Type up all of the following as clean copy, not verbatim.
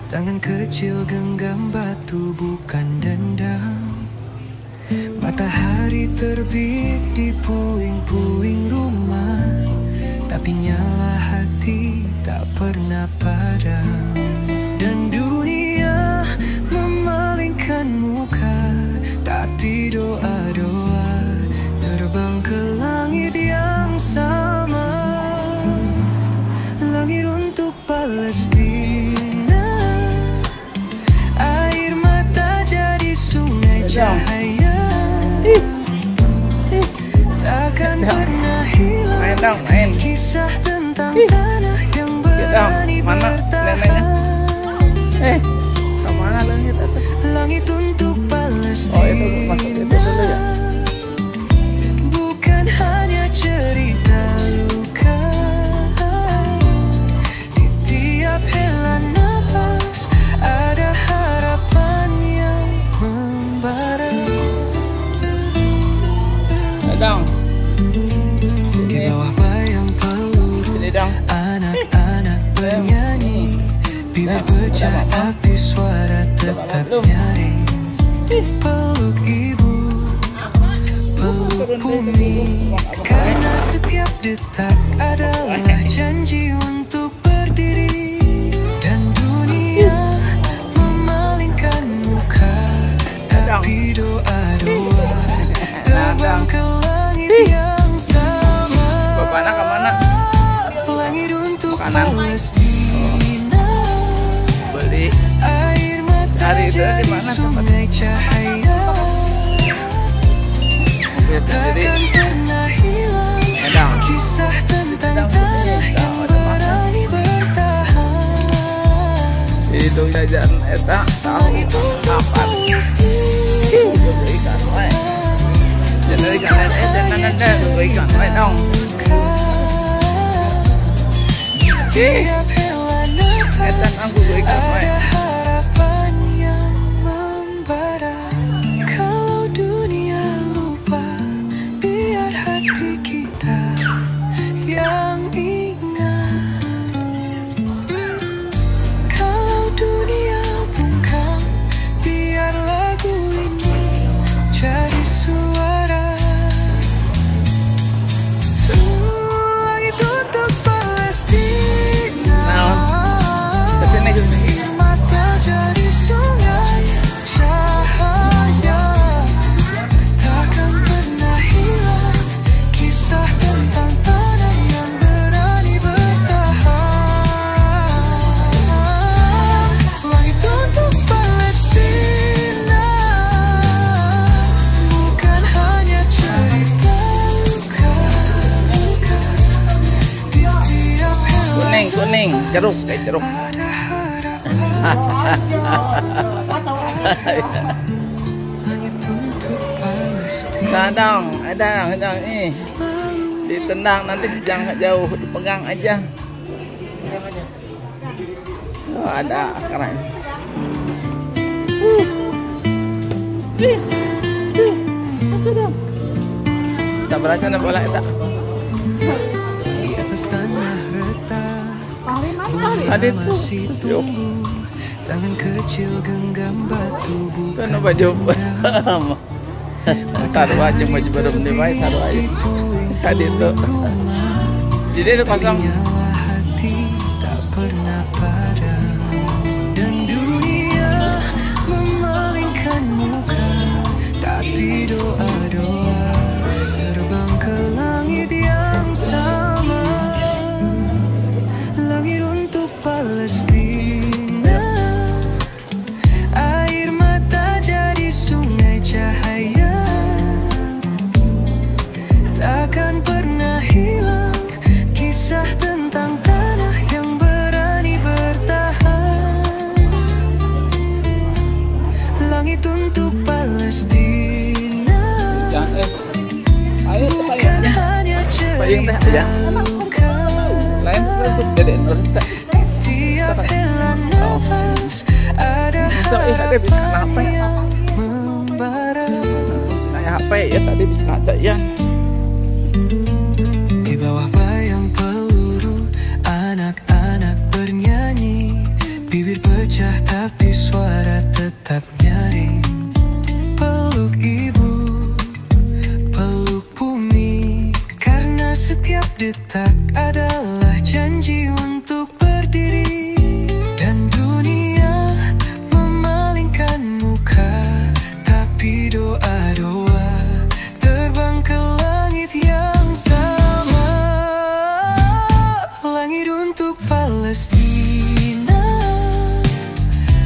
Tangan kecil genggam batu bukan dendam. Matahari terbit di puing-puing rumah, tapi nyala hati tak pernah padam. Dan dunia memalingkan muka, tapi doa-doa terbang ke langit yang sama. Langit untuk Palestina, air mata jadi sungai cahaya, takkan pernah hilang kisah tentang tanah yang berani bertahan. Kemana langit itu? Langit untuk Palestina. Oh, itu masuk itu dulu ya. Bukan hanya cerita luka, di tiap hela napas ada harapan yang membara. Dong. Di bawah bayang peluru, Sini dong. anak-anak bernyanyi, bibir pecah tapi suara tetap nyaring. Peluk ibu, peluk bumi, karena setiap detak adalah janji untuk berdiri. Dan dunia memalingkan muka, tapi doa-doa terbang ke langit yang sama. Bapak anak kemana? Langit untuk Makanan. Palestina, Beli. air mata Cari itu di jadi mana sungai cahaya, Mobil sendiri. takkan pernah hilang Edang. kisah tentang Edang, tanah edang, yang ada mana? berani bertahan. Itu jajan eta tahu Langit untuk apa? Palestina, Itu ikan wae. Jadi ikan nanda ikan wae dong. tiap hela napas Etan aku ikan wae. ada harapan yang membara. Kalau dunia lupa, biar hati kita yang ingat. Kalau dunia bungkam, biar lagu ini jadi suara. Langit untuk Palestina, Kesini kesini. mata jadi sungai cahaya, takkan pernah hilang kisah tentang tanah yang berani bertahan. Langit untuk Palestina, bukan hanya cerita luka, di tiap helai Kuning jeruk kayak jeruk. ada harapan. Langit untuk Palestina, Dadang, edang ini ditendang nanti jangan jauh dipegang aja. Oh, ada keren. Sabar aja nih bola eta. di atas tanah retak, Tadi tuh. masih Yuk. tumbuh. Tangan kecil genggam batu bukan Kan baju. dendam. Taruh aja baju baru beli baik taruh aja. Tadi tuh. Jadi itu kosong. Nyala hati tak pernah padam. Dan dunia memalingkan muka, tapi doa-doa terbang ke langit yang sama. Langit untuk Palestina, air mata jadi sungai cahaya, takkan pernah hilang kisah tentang tanah yang berani bertahan. Langit untuk Palestina, Ayo bukan hanya Payung teh cerita aja. luka, Lain itu jadi nurta. di tiap hela napas ada Ada bisa kenapa harapan ya? yang membara. Kayak HP ya tadi bisa kaca ya. Di bawah bayang peluru, anak-anak bernyanyi, bibir pecah pecah tapi suara tetap nyaring. Peluk ibu, peluk bumi, karena setiap detak adalah janji untuk berdiri. Dan dunia memalingkan muka, tapi doa-doa terbang ke langit yang sama. Langit untuk Palestina,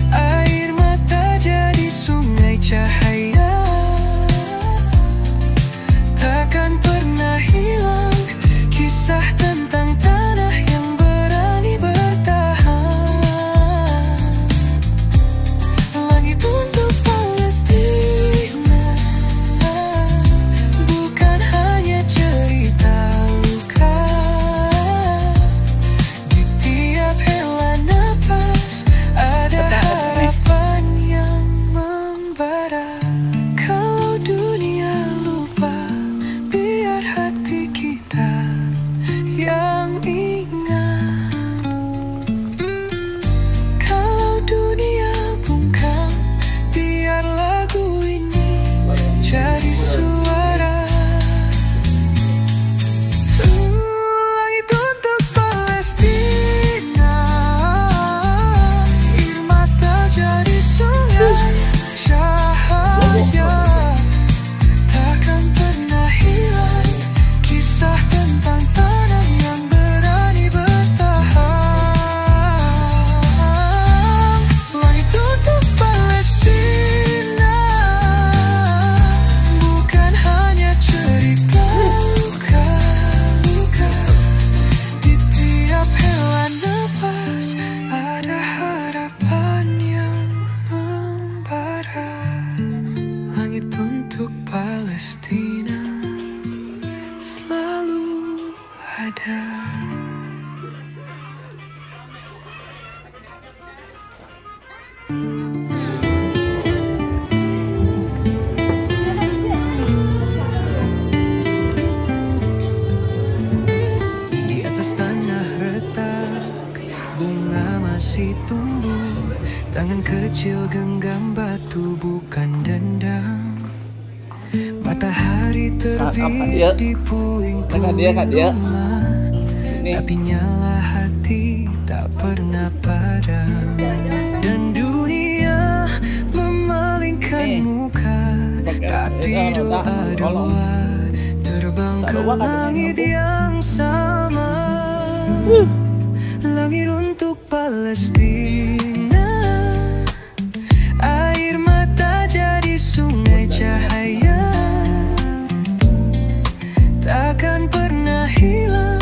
air mata jadi sungai cahaya, takkan pernah hilang kisah tentang tanah yang berani bertahan. Langit untuk Palestina, bukan hanya cerita luka. Di tiap hela napas ada harapan yang membara. Kalau dunia lupa, biar hati kita yang ingat. Kalau dunia bungkam, biar lagu ini jadi suara. Langit untuk Palestina, air mata jadi sungai cahaya, takkan pernah hilang kisah tentang tanah yang berani bertahan. Langit untuk Palestina, bukan hanya cerita luka-luka. Di tiap hela napas ada harapan yang membara. Langit untuk Palestina selalu ada. Di atas tanah retak, bunga masih tumbuh. Tangan kecil genggam batu, bukan dendam. Matahari terbit di puing-puing rumah, tapi nyala hati tak pernah padam. Dan dunia memalingkan muka, tapi doa-doa terbang ke langit yang sama. Langit untuk Palestina, air mata jadi sungai cahaya, takkan pernah hilang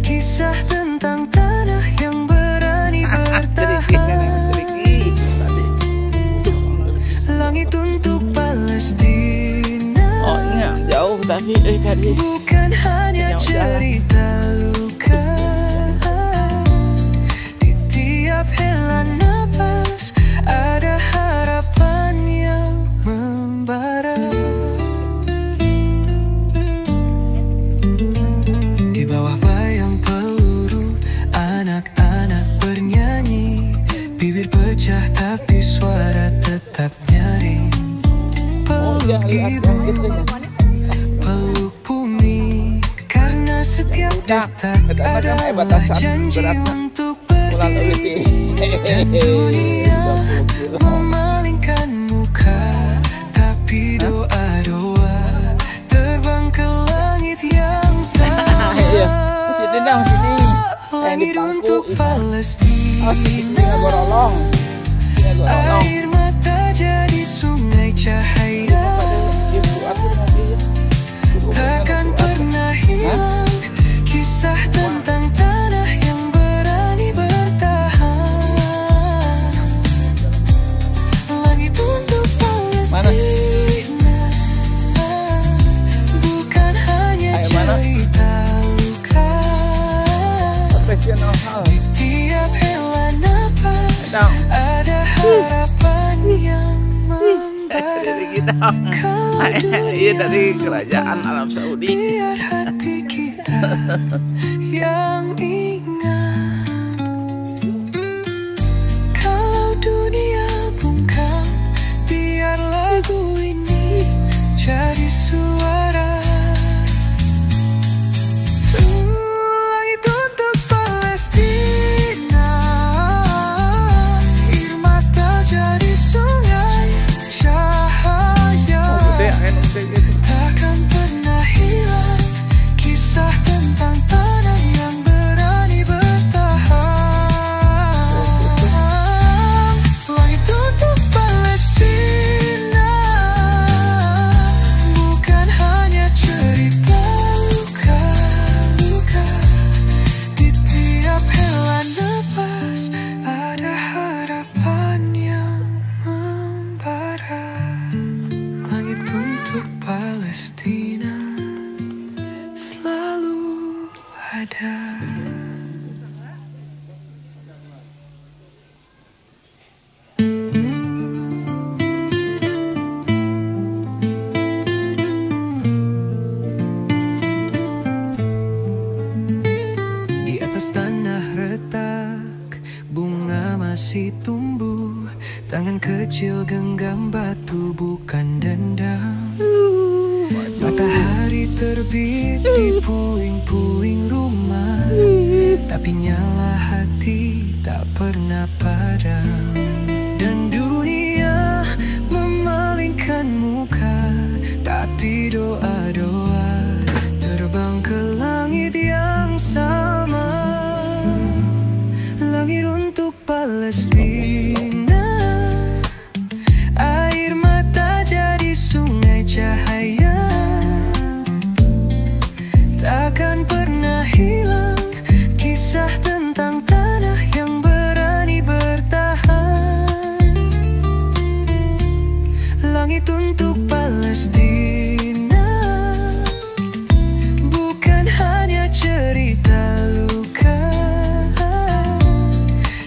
kisah tentang tanah yang berani bertahan. Langit untuk Palestina, jauh tadi bukan hanya cerita luka. Di tiap hela napas ada harapan yang membara. Di bawah bayang peluru, anak-anak bernyanyi, bibir pecah tapi suara tetap nyaring. Peluk ibu, peluk bumi, karena setiap detak adalah janji untuk berdiri. Dan dunia memalingkan muka, tapi doa-doa terbang ke langit yang sama. Langit untuk Palestina, air mata jadi sungai cahaya, takkan pernah hilang kisah tentang tanah yang berani bertahan. Langit untuk Palestina, bukan hanya cerita luka. Di tiap hela napas ada harapan yang membara. Iya, dari kerajaan Arab Saudi. Biar hati kita yang ingat. Kalau tumbuh. Tangan kecil genggam batu bukan dendam. Matahari terbit di puing-puing rumah, tapi nyala hati tak pernah padam. Dan dunia memalingkan muka, tapi doa-doa terbang ke langit yang sama. Langit untuk Palestina, air mata jadi sungai cahaya. Takkan pernah hilang kisah tentang tanah yang berani bertahan. Langit untuk Palestina bukan hanya cerita luka.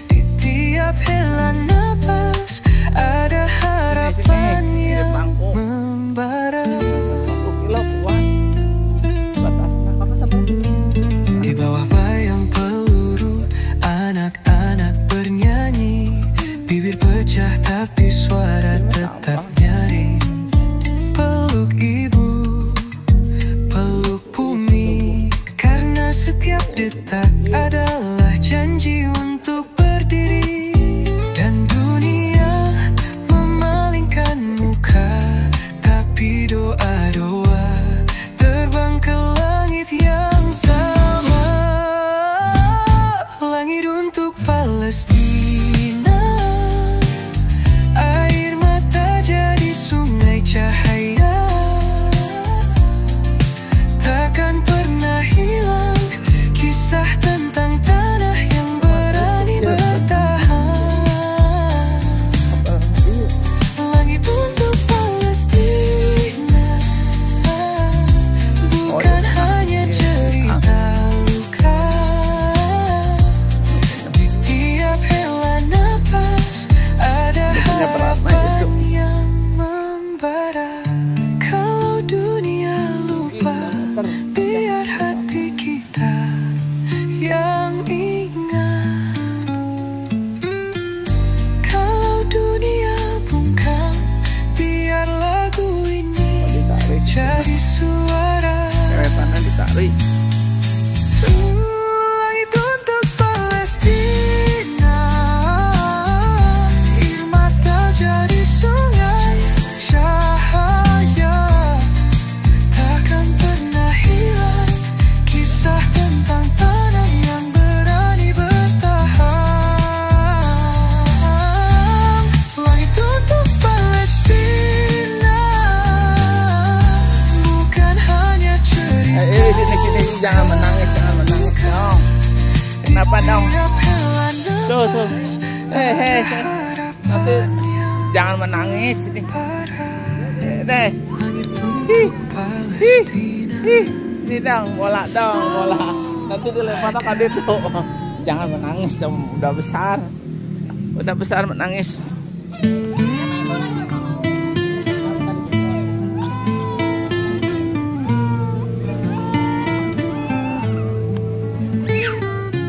Di tiap hela napas ada harapan yang membara. Di bawah bayang peluru, anak-anak bernyanyi. Bibir pecah tapi suara tetap nyaring. Peluk ibu, peluk bumi, karena setiap detak adalah janji untuk berdiri. Dan dunia memalingkan muka, tapi doa-doa terbang ke langit yang sama. Langit untuk Palestina, air mata jadi sungai cahaya. Takkan pernah hilang kisah tentang tanah yang berani bertahan. Langit untuk Palestina bukan hanya cerita luka. Di tiap hela napas ada harapan yang membara. Kalau dunia lupa, biar hati kita yang ingat. Kalau dunia bungkam, biar lagu ini jadi suara. Tangan ditarik. Langit untuk Palestina, air mata jadi sungai cahaya. Takkan pernah hilang kisah tentang tanah yang berani bertahan. Langit untuk Palestina bukan hanya cerita. Sini jangan menangis dong. Kenapa dong? Tuh. Nanti jangan menangis ini. Deh. Ini dong, bola. Nanti dilempar ke dia tuh. Jangan menangis dong, udah besar menangis.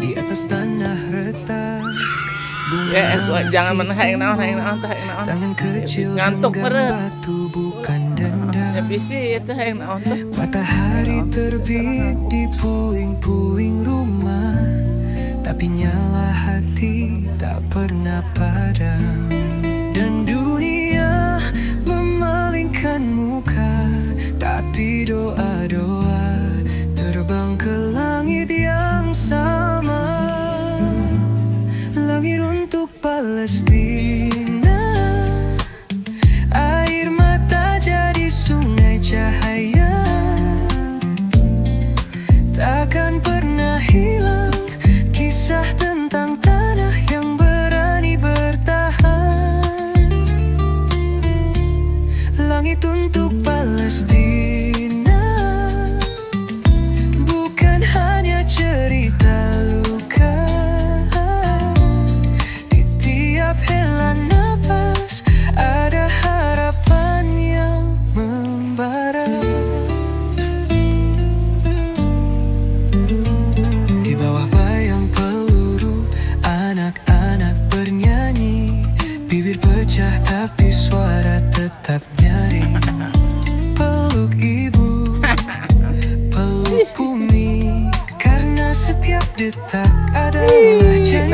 Di atas tanah retak, Jangan menangis, tangan kecil ngantuk genggam meren. batu bukan dendam. Ya bisi itu yang naon tuh. Matahari terbit di puing-puing rumah, tapi nyala hati tak pernah padam. Dan dunia memalingkan muka, tapi doa-doa terbang ke langit yang sama. Langit untuk Palestina, air mata jadi sungai cahaya. Takkan pernah hilang kisah tentang tanah yang berani bertahan.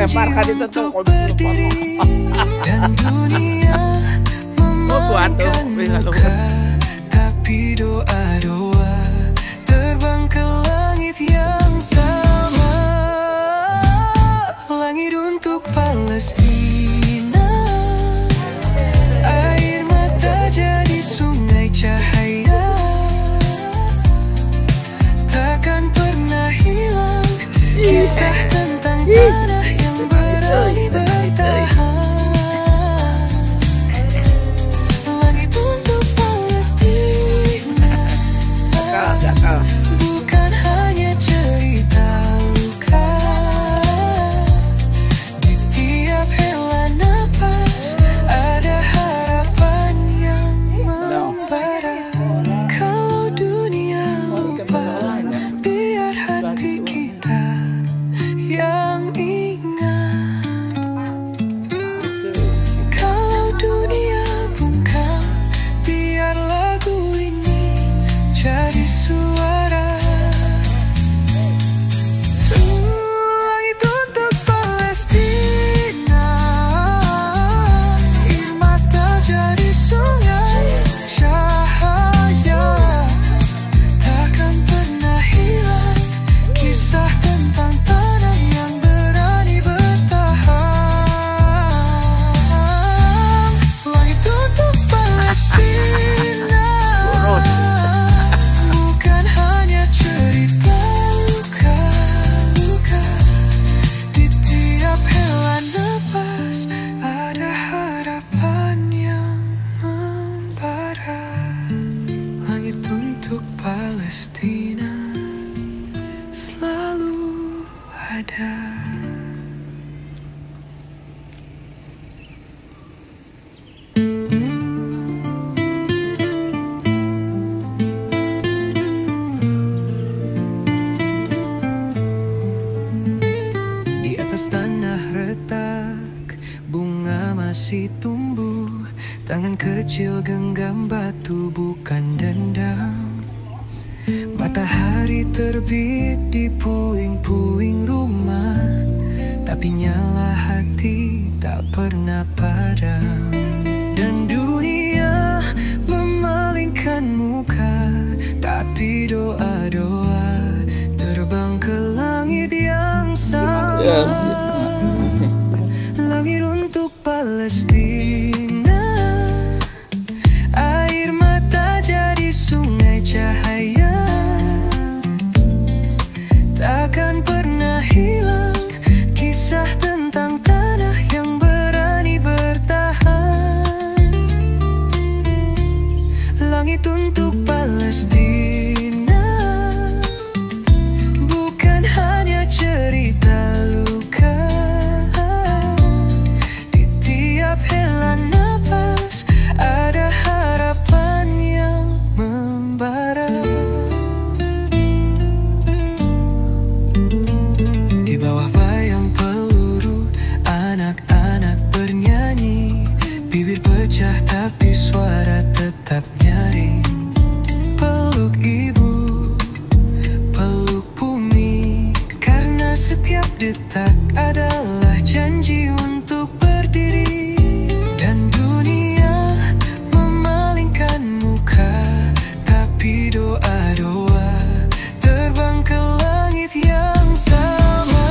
lemparkan itu tuh berdiri dan dunia memalingkan muka, tapi doa-doa terbang ke langit yang sama. Langit untuk Palestina, air mata jadi sungai cahaya, takkan pernah hilang kisah tentang tanah yang berani bertahan. Langit untuk Palestina, bukan hanya cerita luka. Di tiap hela napas ada harapan yang membara. Kalau dunia lupa, biar hati kita yang ingat. Kalau dunia bungkam, biar lagu ini jadi suara. Langit untuk Palestina, air mata jadi sungai cahaya, takkan pernah hilang kisah tentang tanah yang berani bertahan. Langit untuk Palestina, bukan hanya cerita luka-luka. Di tiap hela napas ada harapan yang membara. Langit untuk Palestina selalu ada. Di atas tanah retak, bunga masih tumbuh. Tangan kecil genggam batu, bukan dendam. Matahari terbit di puing-puing rumah, tapi nyala hati tak pernah padam. Dan dunia memalingkan muka, tapi doa-doa terbang ke langit yang sama. Langit untuk Palestina, air mata jadi sungai cahaya, takkan pernah hilang kisah tentang tanah yang berani bertahan. Langit untuk Palestina, bukan hanya cerita luka. Di tiap hela napas ada harapan yang membara. Di bawah bayang peluru, anak-anak bernyanyi, bibir pecah tapi suara tetap nyaring. Peluk ibu, peluk bumi, karena setiap detak adalah janji untuk berdiri. Dan dunia memalingkan muka, tapi doa-doa terbang ke langit yang sama.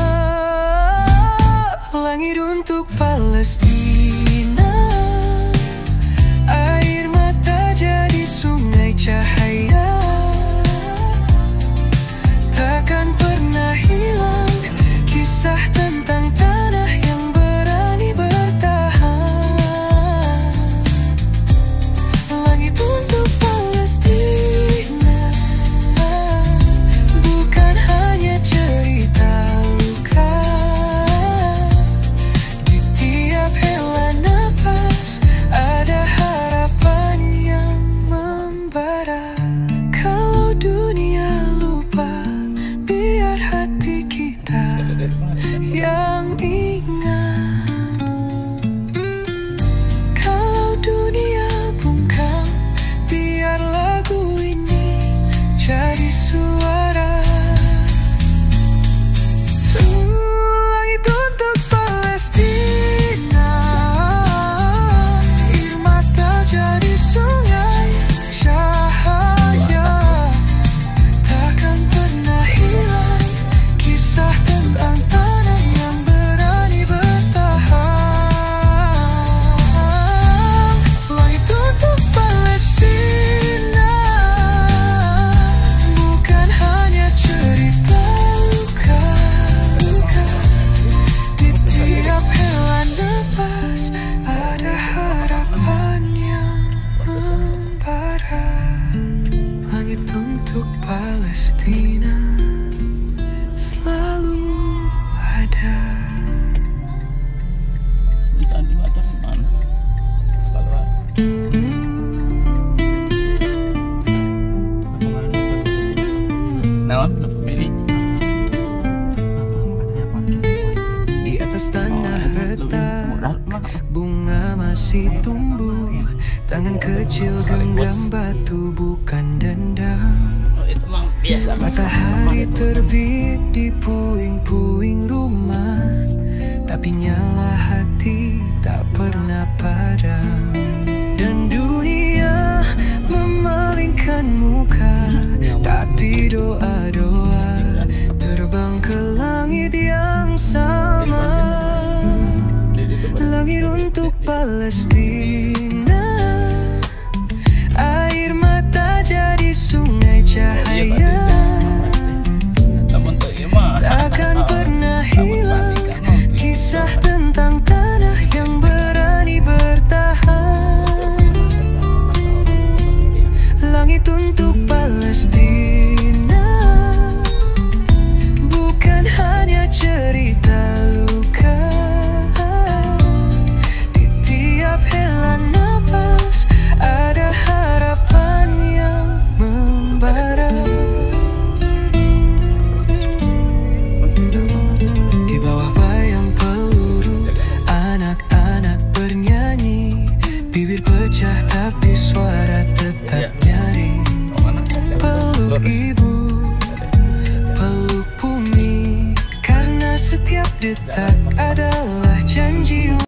Langit untuk Palestina, cinta masih tumbuh. Tangan kecil genggam batu bukan dendam. Itu mah biasa. Matahari terbit di puing-puing rumah, tapi nyala hati tak pernah padam. Dan dunia memalingkan muka, tapi doa-doa terbang ke langit yang sama. Langit untuk Palestina, air mata jadi sungai cahaya. Takkan pernah hilang kisah tentang tanah yang berani bertahan. Langit untuk Palestina bukan hanya cerita luka. Di tiap hela napas ada harapan yang membara. Di bawah bayang peluru, anak-anak bernyanyi. Bibir pecah tapi suara tetap nyaring. Peluk ibu, peluk bumi, karena setiap detak adalah